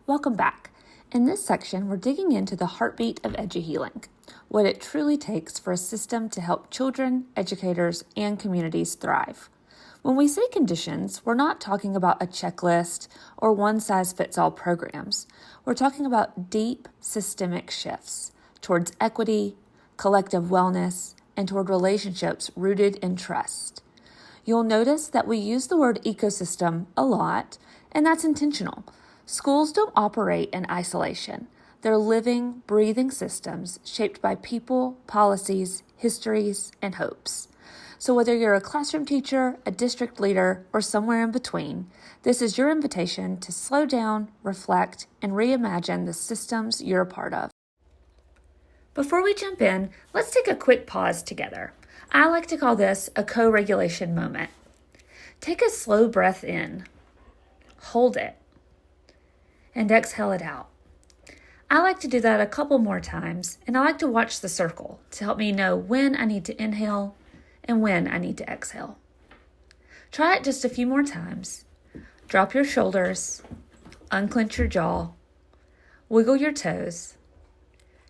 Welcome back. In this section, we're digging into the heartbeat of EduHealing, what it truly takes for a system to help children, educators, and communities thrive. When we say conditions, we're not talking about a checklist or one-size-fits-all programs. We're talking about deep systemic shifts towards equity, collective wellness, and toward relationships rooted in trust. You'll notice that we use the word ecosystem a lot, and that's intentional. Schools don't operate in isolation. They're living, breathing systems shaped by people, policies, histories, and hopes. So whether you're a classroom teacher, a district leader, or somewhere in between, this is your invitation to slow down, reflect, and reimagine the systems you're a part of. Before we jump in, let's take a quick pause together. I like to call this a co-regulation moment. Take a slow breath in, hold it, and exhale it out. I like to do that a couple more times, and I like to watch the circle to help me know when I need to inhale and when I need to exhale. Try it just a few more times. Drop your shoulders, unclench your jaw, wiggle your toes.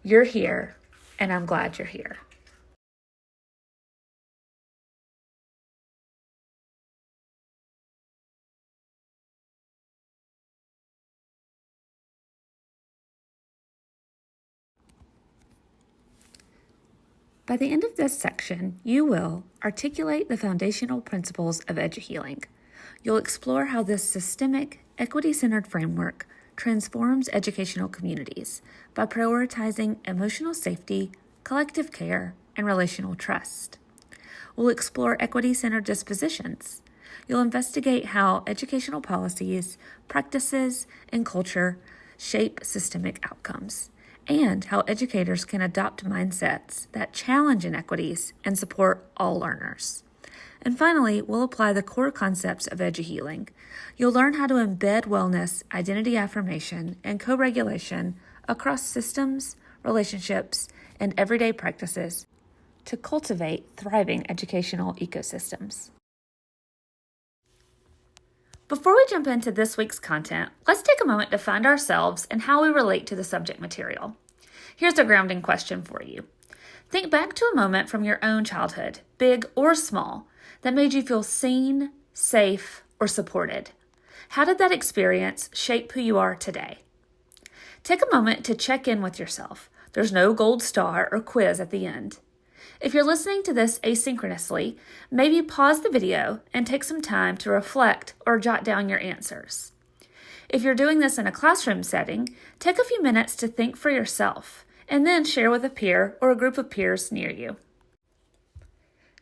You're here, and I'm glad you're here. By the end of this section, you will articulate the foundational principles of EduHealing. You'll explore how this systemic, equity-centered framework transforms educational communities by prioritizing emotional safety, collective care, and relational trust. We'll explore equity-centered dispositions. You'll investigate how educational policies, practices, and culture shape systemic outcomes, and how educators can adopt mindsets that challenge inequities and support all learners. And finally, we'll apply the core concepts of EduHealing. You'll learn how to embed wellness, identity affirmation, and co-regulation across systems, relationships, and everyday practices to cultivate thriving educational ecosystems. Before we jump into this week's content, let's take a moment to find ourselves and how we relate to the subject material. Here's a grounding question for you. Think back to a moment from your own childhood, big or small, that made you feel seen, safe, or supported. How did that experience shape who you are today? Take a moment to check in with yourself. There's no gold star or quiz at the end. If you're listening to this asynchronously, maybe pause the video and take some time to reflect or jot down your answers. If you're doing this in a classroom setting, take a few minutes to think for yourself and then share with a peer or a group of peers near you.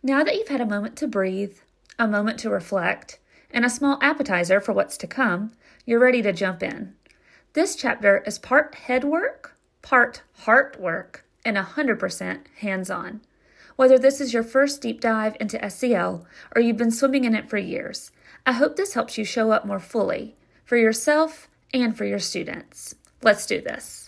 Now that you've had a moment to breathe, a moment to reflect, and a small appetizer for what's to come, you're ready to jump in. This chapter is part head work, part heart work, and 100% hands-on. Whether this is your first deep dive into SEL or you've been swimming in it for years, I hope this helps you show up more fully for yourself and for your students. Let's do this.